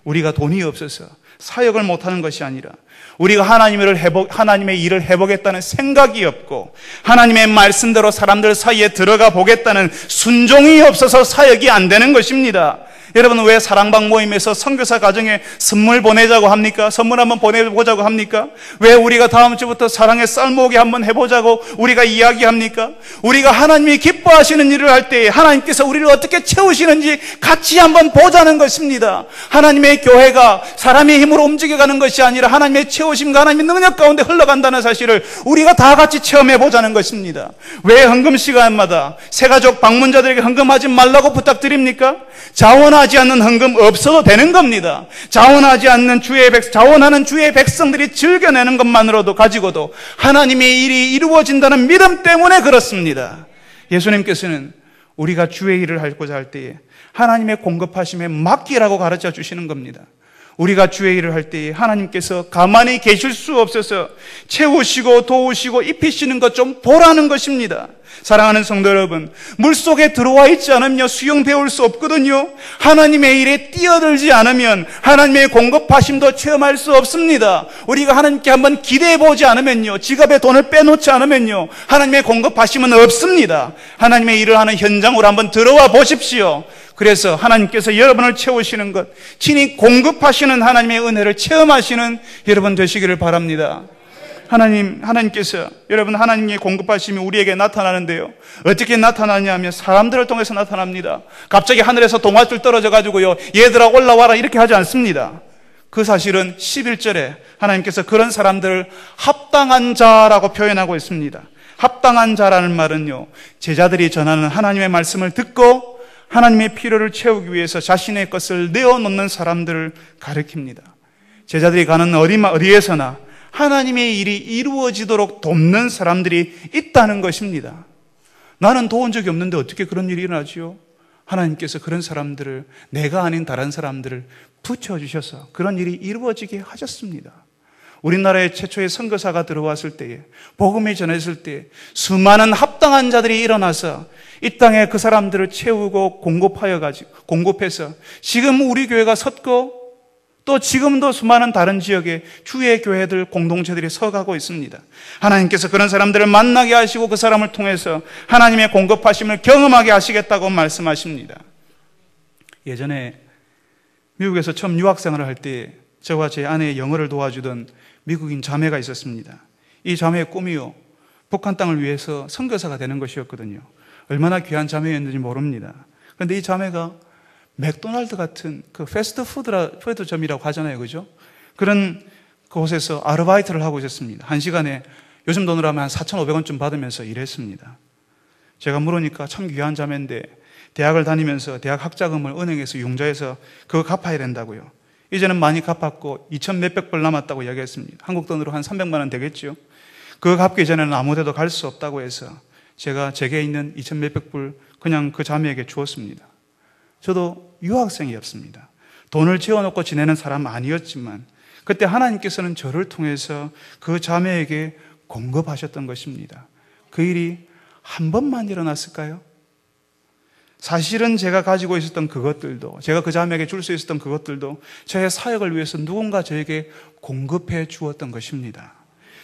우리가 돈이 없어서 사역을 못하는 것이 아니라 우리가 하나님의 일을 해보겠다는 생각이 없고 하나님의 말씀대로 사람들 사이에 들어가 보겠다는 순종이 없어서 사역이 안 되는 것입니다. 여러분, 왜 사랑방 모임에서 선교사 가정에 선물 보내자고 합니까? 선물 한번 보내보자고 합니까? 왜 우리가 다음 주부터 사랑의 쌀모으기 한번 해보자고 우리가 이야기합니까? 우리가 하나님이 기뻐하시는 일을 할 때 하나님께서 우리를 어떻게 채우시는지 같이 한번 보자는 것입니다. 하나님의 교회가 사람의 힘으로 움직여가는 것이 아니라 하나님의 채우심과 하나님의 능력 가운데 흘러간다는 사실을 우리가 다 같이 체험해보자는 것입니다. 왜 헌금 시간마다 새가족 방문자들에게 헌금하지 말라고 부탁드립니까? 자원하지 않는 헌금 없어도 되는 겁니다. 자원하는 주의 백성들이 즐겨내는 것만으로도 가지고도 하나님의 일이 이루어진다는 믿음 때문에 그렇습니다. 예수님께서는 우리가 주의 일을 하고자 할 때에 하나님의 공급하심에 맡기라고 가르쳐 주시는 겁니다. 우리가 주의 일을 할 때에 하나님께서 가만히 계실 수 없어서 채우시고 도우시고 입히시는 것 좀 보라는 것입니다. 사랑하는 성도 여러분, 물속에 들어와 있지 않으면 수영 배울 수 없거든요. 하나님의 일에 뛰어들지 않으면 하나님의 공급하심도 체험할 수 없습니다. 우리가 하나님께 한번 기대해 보지 않으면요, 지갑에 돈을 빼놓지 않으면요, 하나님의 공급하심은 없습니다. 하나님의 일을 하는 현장으로 한번 들어와 보십시오. 그래서 하나님께서 여러분을 채우시는 것, 친히 공급하시는 하나님의 은혜를 체험하시는 여러분 되시기를 바랍니다. 하나님께서 여러분 하나님의 공급하심이 우리에게 나타나는데요, 어떻게 나타나냐 하면 사람들을 통해서 나타납니다. 갑자기 하늘에서 동아줄 떨어져 가지고요, 얘들아 올라와라 이렇게 하지 않습니다. 그 사실은 11절에 하나님께서 그런 사람들을 합당한 자라고 표현하고 있습니다. 합당한 자라는 말은요, 제자들이 전하는 하나님의 말씀을 듣고 하나님의 필요를 채우기 위해서 자신의 것을 내어놓는 사람들을 가리킵니다. 제자들이 가는 어디에서나 하나님의 일이 이루어지도록 돕는 사람들이 있다는 것입니다. 나는 도운 적이 없는데 어떻게 그런 일이 일어나지요? 하나님께서 그런 사람들을, 내가 아닌 다른 사람들을 붙여주셔서 그런 일이 이루어지게 하셨습니다. 우리나라에 최초의 선교사가 들어왔을 때에, 복음이 전했을 때에 수많은 합당한 자들이 일어나서 이 땅에 그 사람들을 채우고 공급해서 지금 우리 교회가 섰고 또 지금도 수많은 다른 지역의 주의 교회들, 공동체들이 서가고 있습니다. 하나님께서 그런 사람들을 만나게 하시고 그 사람을 통해서 하나님의 공급하심을 경험하게 하시겠다고 말씀하십니다. 예전에 미국에서 처음 유학생활을 할 때 저와 제 아내의 영어를 도와주던 미국인 자매가 있었습니다. 이 자매의 꿈이요, 북한 땅을 위해서 선교사가 되는 것이었거든요. 얼마나 귀한 자매였는지 모릅니다. 그런데 이 자매가 맥도날드 같은 그 패스트푸드점이라고 하잖아요. 그죠? 그런 곳에서 아르바이트를 하고 있었습니다. 한 시간에 요즘 돈으로 하면 한 4,500원쯤 받으면서 일했습니다. 제가 물으니까 참 귀한 자매인데 대학을 다니면서 대학 학자금을 은행에서 융자해서 그거 갚아야 된다고요. 이제는 많이 갚았고 2,000 몇백 불 남았다고 이야기했습니다. 한국 돈으로 한 300만 원 되겠죠. 그거 갚기 전에는 아무 데도 갈 수 없다고 해서 제가 제게 있는 2,000 몇백 불 그냥 그 자매에게 주었습니다. 저도 유학생이었습니다. 돈을 지어놓고 지내는 사람 아니었지만 그때 하나님께서는 저를 통해서 그 자매에게 공급하셨던 것입니다. 그 일이 한 번만 일어났을까요? 사실은 제가 가지고 있었던 그것들도, 제가 그 자매에게 줄 수 있었던 그것들도 저의 사역을 위해서 누군가 저에게 공급해 주었던 것입니다.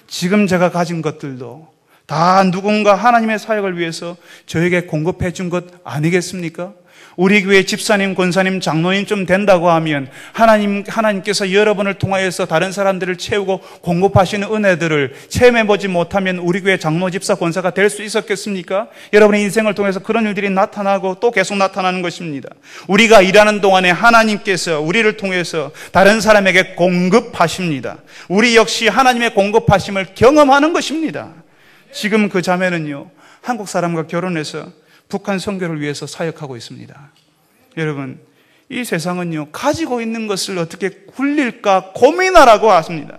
지금 제가 가진 것들도 다 누군가 하나님의 사역을 위해서 저에게 공급해 준 것 아니겠습니까? 우리 교회 집사님, 권사님, 장로님 좀 된다고 하면 하나님께서 여러분을 통하여서 다른 사람들을 채우고 공급하시는 은혜들을 체험해보지 못하면 우리 교회 장로, 집사, 권사가 될 수 있었겠습니까? 여러분의 인생을 통해서 그런 일들이 나타나고 또 계속 나타나는 것입니다. 우리가 일하는 동안에 하나님께서 우리를 통해서 다른 사람에게 공급하십니다. 우리 역시 하나님의 공급하심을 경험하는 것입니다. 지금 그 자매는요, 한국 사람과 결혼해서 북한 선교를 위해서 사역하고 있습니다. 여러분, 이 세상은요, 가지고 있는 것을 어떻게 굴릴까 고민하라고 하십니다.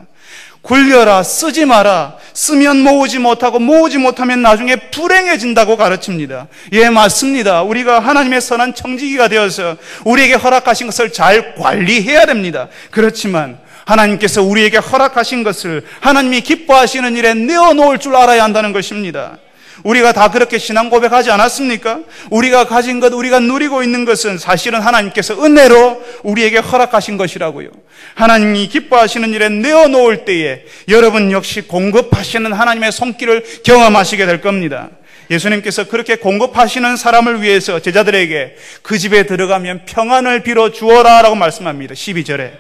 굴려라, 쓰지 마라. 쓰면 모으지 못하고 모으지 못하면 나중에 불행해진다고 가르칩니다. 예, 맞습니다. 우리가 하나님의 선한 청지기가 되어서 우리에게 허락하신 것을 잘 관리해야 됩니다. 그렇지만 하나님께서 우리에게 허락하신 것을 하나님이 기뻐하시는 일에 내어놓을 줄 알아야 한다는 것입니다. 우리가 다 그렇게 신앙 고백하지 않았습니까? 우리가 가진 것, 우리가 누리고 있는 것은 사실은 하나님께서 은혜로 우리에게 허락하신 것이라고요. 하나님이 기뻐하시는 일에 내어놓을 때에 여러분 역시 공급하시는 하나님의 손길을 경험하시게 될 겁니다. 예수님께서 그렇게 공급하시는 사람을 위해서 제자들에게 그 집에 들어가면 평안을 빌어 주어라 라고 말씀합니다. 12절에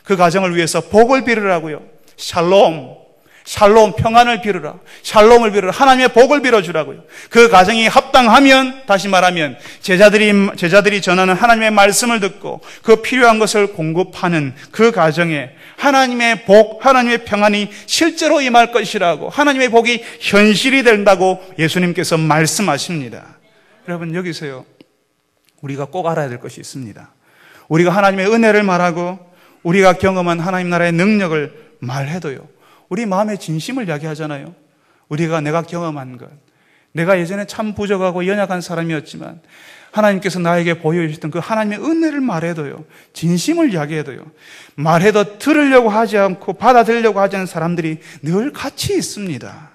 그 가정을 위해서 복을 빌으라고요. 샬롬, 평안을 빌으라. 샬롬을 빌으라. 하나님의 복을 빌어주라고요. 그 가정이 합당하면, 다시 말하면 제자들이 전하는 하나님의 말씀을 듣고 그 필요한 것을 공급하는 그 가정에 하나님의 복, 하나님의 평안이 실제로 임할 것이라고, 하나님의 복이 현실이 된다고 예수님께서 말씀하십니다. 여러분, 여기서요, 우리가 꼭 알아야 될 것이 있습니다. 우리가 하나님의 은혜를 말하고 우리가 경험한 하나님 나라의 능력을 말해도요, 우리 마음의 진심을 이야기하잖아요. 내가 경험한 것, 내가 예전에 참 부족하고 연약한 사람이었지만 하나님께서 나에게 보여주셨던 그 하나님의 은혜를 말해도요, 진심을 이야기해도요, 말해도 들으려고 하지 않고 받아들이려고 하지 않는 사람들이 늘 같이 있습니다.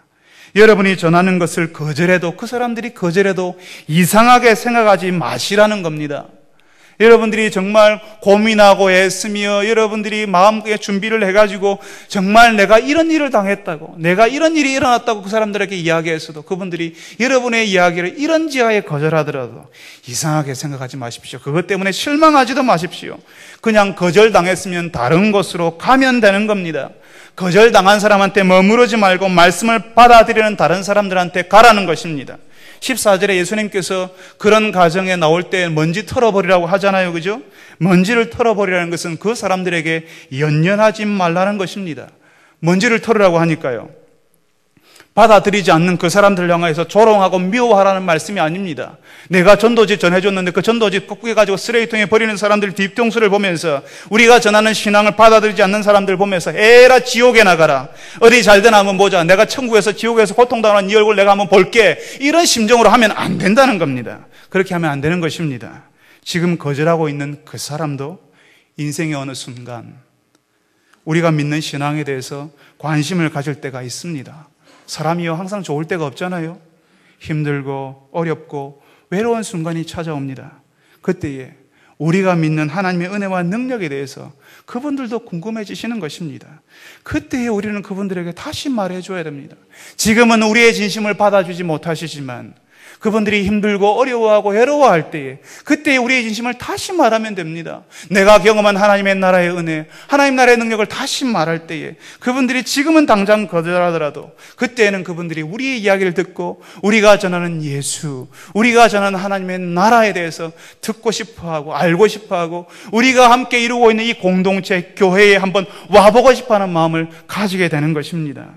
여러분이 전하는 것을 거절해도, 그 사람들이 거절해도 이상하게 생각하지 마시라는 겁니다. 여러분들이 정말 고민하고 애쓰며 여러분들이 마음에 준비를 해가지고 정말 내가 이런 일을 당했다고, 내가 이런 일이 일어났다고 그 사람들에게 이야기했어도 그분들이 여러분의 이야기를 이런 지하에 거절하더라도 이상하게 생각하지 마십시오. 그것 때문에 실망하지도 마십시오. 그냥 거절당했으면 다른 곳으로 가면 되는 겁니다. 거절당한 사람한테 머무르지 말고 말씀을 받아들이는 다른 사람들한테 가라는 것입니다. 14절에 예수님께서 그런 가정에 나올 때 먼지 털어버리라고 하잖아요. 그죠? 먼지를 털어버리라는 것은 그 사람들에게 연연하지 말라는 것입니다. 먼지를 털으라고 하니까요, 받아들이지 않는 그 사람들을 향해서 조롱하고 미워하라는 말씀이 아닙니다. 내가 전도지 전해줬는데 그 전도지 꺾여가지고 쓰레기통에 버리는 사람들 뒤통수를 보면서, 우리가 전하는 신앙을 받아들이지 않는 사람들 보면서 에라 지옥에 나가라, 어디 잘되나 한번 보자, 내가 천국에서 지옥에서 고통당하는 네 얼굴 내가 한번 볼게, 이런 심정으로 하면 안 된다는 겁니다. 그렇게 하면 안 되는 것입니다. 지금 거절하고 있는 그 사람도 인생의 어느 순간 우리가 믿는 신앙에 대해서 관심을 가질 때가 있습니다. 사람이요, 항상 좋을 때가 없잖아요. 힘들고 어렵고 외로운 순간이 찾아옵니다. 그때에 우리가 믿는 하나님의 은혜와 능력에 대해서 그분들도 궁금해지시는 것입니다. 그때에 우리는 그분들에게 다시 말해줘야 됩니다. 지금은 우리의 진심을 받아주지 못하시지만 그분들이 힘들고 어려워하고 외로워할 때에, 그때에 우리의 진심을 다시 말하면 됩니다. 내가 경험한 하나님의 나라의 은혜, 하나님 나라의 능력을 다시 말할 때에 그분들이 지금은 당장 거절하더라도 그때에는 그분들이 우리의 이야기를 듣고 우리가 전하는 예수, 우리가 전하는 하나님의 나라에 대해서 듣고 싶어하고 알고 싶어하고 우리가 함께 이루고 있는 이 공동체 교회에 한번 와보고 싶어하는 마음을 가지게 되는 것입니다.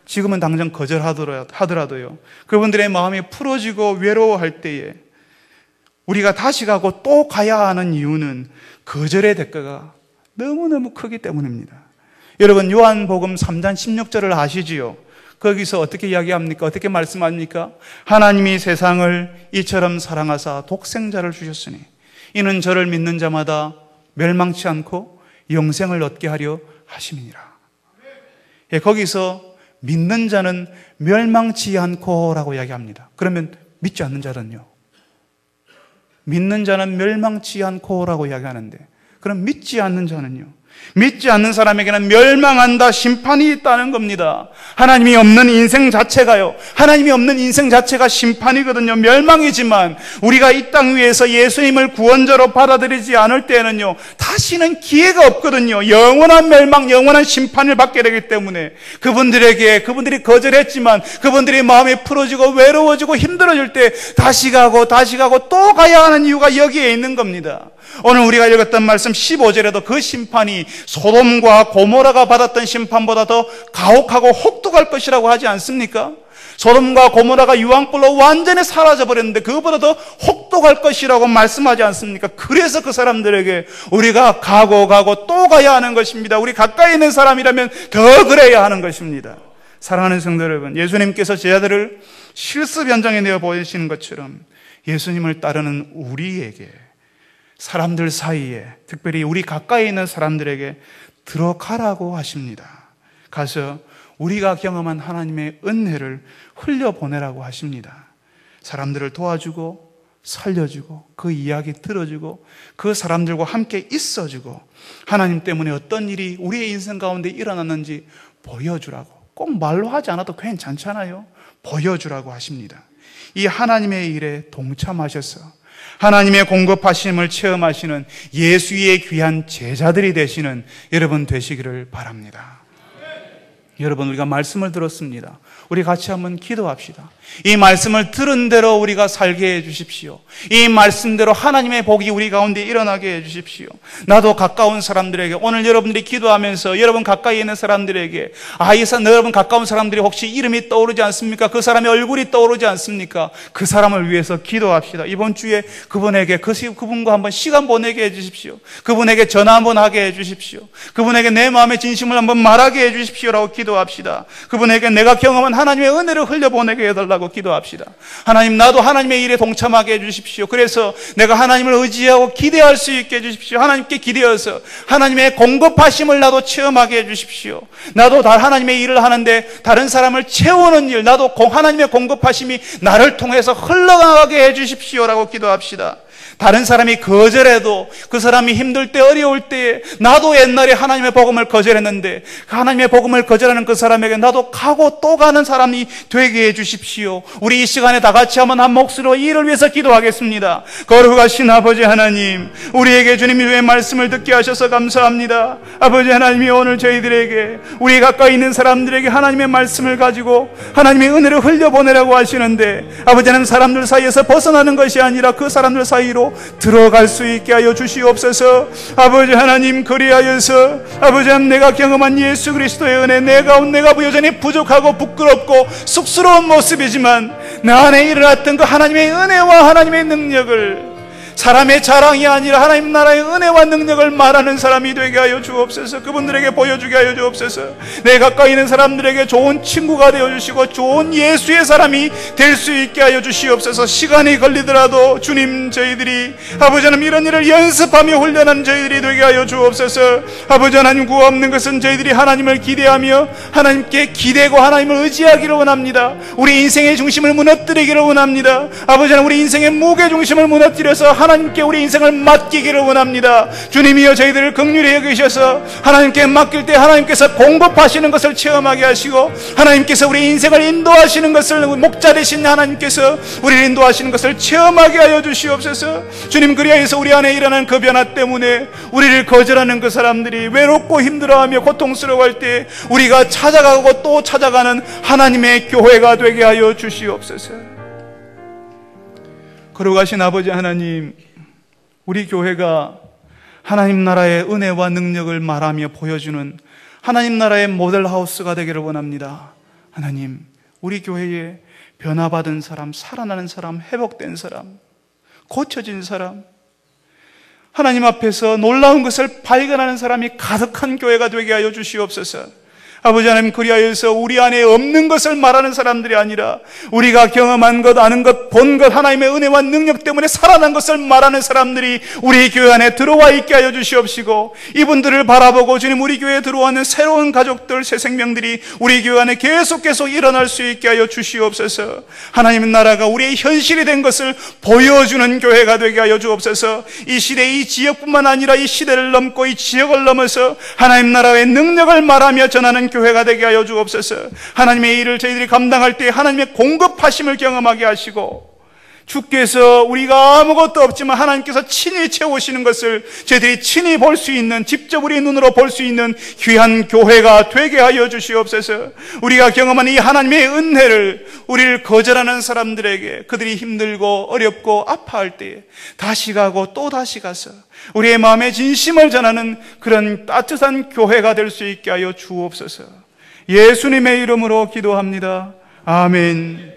지금은 당장 거절하더라도요, 그분들의 마음이 풀어지고 외로워할 때에 우리가 다시 가고 또 가야 하는 이유는 거절의 대가가 너무너무 크기 때문입니다. 여러분, 요한복음 3장 16절을 아시지요? 거기서 어떻게 이야기합니까? 어떻게 말씀합니까? 하나님이 세상을 이처럼 사랑하사 독생자를 주셨으니 이는 저를 믿는 자마다 멸망치 않고 영생을 얻게 하려 하심이니라. 예, 거기서 믿는 자는 멸망치 않고 라고 이야기합니다. 그러면 믿지 않는 자는요? 믿는 자는 멸망치 않고 라고 이야기하는데, 그럼 믿지 않는 자는요? 믿지 않는 사람에게는 멸망한다, 심판이 있다는 겁니다. 하나님이 없는 인생 자체가요, 하나님이 없는 인생 자체가 심판이거든요. 멸망이지만 우리가 이 땅 위에서 예수님을 구원자로 받아들이지 않을 때에는요, 다시는 기회가 없거든요. 영원한 멸망, 영원한 심판을 받게 되기 때문에 그분들이 거절했지만 그분들이 마음이 풀어지고 외로워지고 힘들어질 때 다시 가고 또 가야 하는 이유가 여기에 있는 겁니다. 오늘 우리가 읽었던 말씀 15절에도 그 심판이 소돔과 고모라가 받았던 심판보다 더 가혹하고 혹독할 것이라고 하지 않습니까? 소돔과 고모라가 유황불로 완전히 사라져버렸는데 그것보다 더 혹독할 것이라고 말씀하지 않습니까? 그래서 그 사람들에게 우리가 가고 또 가야 하는 것입니다. 우리 가까이 있는 사람이라면 더 그래야 하는 것입니다. 사랑하는 성도 여러분, 예수님께서 제자들을 실습 현장에 내어 보이시는 것처럼 예수님을 따르는 우리에게, 사람들 사이에, 특별히 우리 가까이 있는 사람들에게 들어가라고 하십니다. 가서 우리가 경험한 하나님의 은혜를 흘려보내라고 하십니다. 사람들을 도와주고 살려주고 그 이야기 들어주고 그 사람들과 함께 있어주고 하나님 때문에 어떤 일이 우리의 인생 가운데 일어났는지 보여주라고, 꼭 말로 하지 않아도 괜찮잖아요. 보여주라고 하십니다. 이 하나님의 일에 동참하셔서 하나님의 공급하심을 체험하시는 예수의 귀한 제자들이 되시는 여러분 되시기를 바랍니다. 여러분, 우리가 말씀을 들었습니다. 우리 같이 한번 기도합시다. 이 말씀을 들은 대로 우리가 살게 해주십시오. 이 말씀대로 하나님의 복이 우리 가운데 일어나게 해주십시오. 나도 가까운 사람들에게, 오늘 여러분들이 기도하면서 여러분 가까이 있는 사람들에게, 여러분 가까운 사람들이 혹시 이름이 떠오르지 않습니까? 그 사람의 얼굴이 떠오르지 않습니까? 그 사람을 위해서 기도합시다. 이번 주에 그분에게, 그분과 한번 시간 보내게 해주십시오. 그분에게 전화 한번 하게 해주십시오. 그분에게 내 마음의 진심을 한번 말하게 해주십시오라고 기도합시다. 그분에게 내가 경험한 하나님의 은혜를 흘려보내게 해달라고 기도합시다. 하나님, 나도 하나님의 일에 동참하게 해주십시오. 그래서 내가 하나님을 의지하고 기대할 수 있게 해주십시오. 하나님께 기대어서 하나님의 공급하심을 나도 체험하게 해주십시오. 나도 하나님의 일을 하는데 다른 사람을 채우는 일, 나도 하나님의 공급하심이 나를 통해서 흘러가게 해주십시오라고 기도합시다. 다른 사람이 거절해도 그 사람이 힘들 때, 어려울 때에 나도 옛날에 하나님의 복음을 거절했는데 하나님의 복음을 거절하는 그 사람에게 나도 가고 또 가는 사람이 되게 해주십시오. 우리 이 시간에 다 같이 한번 한 몫으로 이 일을 위해서 기도하겠습니다. 거룩하신 아버지 하나님, 우리에게 주님이 왜 말씀을 듣게 하셔서 감사합니다. 아버지 하나님이 오늘 저희들에게, 우리 가까이 있는 사람들에게 하나님의 말씀을 가지고 하나님의 은혜를 흘려보내라고 하시는데, 아버지 하나님, 사람들 사이에서 벗어나는 것이 아니라 그 사람들 사이로 들어갈 수 있게 하여 주시옵소서. 아버지 하나님, 그리하여서 아버지 하나님, 내가 경험한 예수 그리스도의 은혜, 내가 여전히 부족하고 부끄럽고 쑥스러운 모습이지만 나 안에 일어났던 그 하나님의 은혜와 하나님의 능력을, 사람의 자랑이 아니라 하나님 나라의 은혜와 능력을 말하는 사람이 되게 하여 주옵소서. 그분들에게 보여주게 하여 주옵소서. 내 가까이 있는 사람들에게 좋은 친구가 되어주시고 좋은 예수의 사람이 될 수 있게 하여 주시옵소서. 시간이 걸리더라도 주님, 저희들이 아버지 하나님 이런 일을 연습하며 훈련하는 저희들이 되게 하여 주옵소서. 아버지 하나님, 구호 없는 것은 저희들이 하나님을 기대하며 하나님께 기대고 하나님을 의지하기를 원합니다. 우리 인생의 중심을 무너뜨리기를 원합니다. 아버지 하나님, 우리 인생의 무게 중심을 무너뜨려서 하나님께 우리 인생을 맡기기를 원합니다. 주님이여, 저희들을 긍휼히 여기셔서 하나님께 맡길 때 하나님께서 공급하시는 것을 체험하게 하시고, 하나님께서 우리 인생을 인도하시는 것을, 목자 되신 하나님께서 우리를 인도하시는 것을 체험하게 하여 주시옵소서. 주님, 그리하여서 우리 안에 일어난 그 변화 때문에 우리를 거절하는 그 사람들이 외롭고 힘들어하며 고통스러워할 때 우리가 찾아가고 또 찾아가는 하나님의 교회가 되게 하여 주시옵소서. 거룩하신 아버지 하나님, 우리 교회가 하나님 나라의 은혜와 능력을 말하며 보여주는 하나님 나라의 모델하우스가 되기를 원합니다. 하나님, 우리 교회에 변화받은 사람, 살아나는 사람, 회복된 사람, 고쳐진 사람, 하나님 앞에서 놀라운 것을 발견하는 사람이 가득한 교회가 되게 하여 주시옵소서. 아버지 하나님, 그리하여서 우리 안에 없는 것을 말하는 사람들이 아니라 우리가 경험한 것, 아는 것, 본 것, 하나님의 은혜와 능력 때문에 살아난 것을 말하는 사람들이 우리 교회 안에 들어와 있게 하여 주시옵시고, 이분들을 바라보고 주님, 우리 교회에 들어오는 새로운 가족들, 새 생명들이 우리 교회 안에 계속 일어날 수 있게 하여 주시옵소서. 하나님의 나라가 우리의 현실이 된 것을 보여주는 교회가 되게 하여 주옵소서. 이 시대, 이 지역뿐만 아니라 이 시대를 넘고 이 지역을 넘어서 하나님 나라의 능력을 말하며 전하는 교회가 되게 하여 주옵소서. 하나님의 일을 저희들이 감당할 때 하나님의 공급하심을 경험하게 하시고, 주께서 우리가 아무것도 없지만 하나님께서 친히 채우시는 것을 저희들이 친히 볼 수 있는, 직접 우리 눈으로 볼 수 있는 귀한 교회가 되게 하여 주시옵소서. 우리가 경험한 이 하나님의 은혜를 우리를 거절하는 사람들에게, 그들이 힘들고 어렵고 아파할 때에 다시 가고 또 다시 가서 우리의 마음의 진심을 전하는 그런 따뜻한 교회가 될 수 있게 하여 주옵소서. 예수님의 이름으로 기도합니다. 아멘.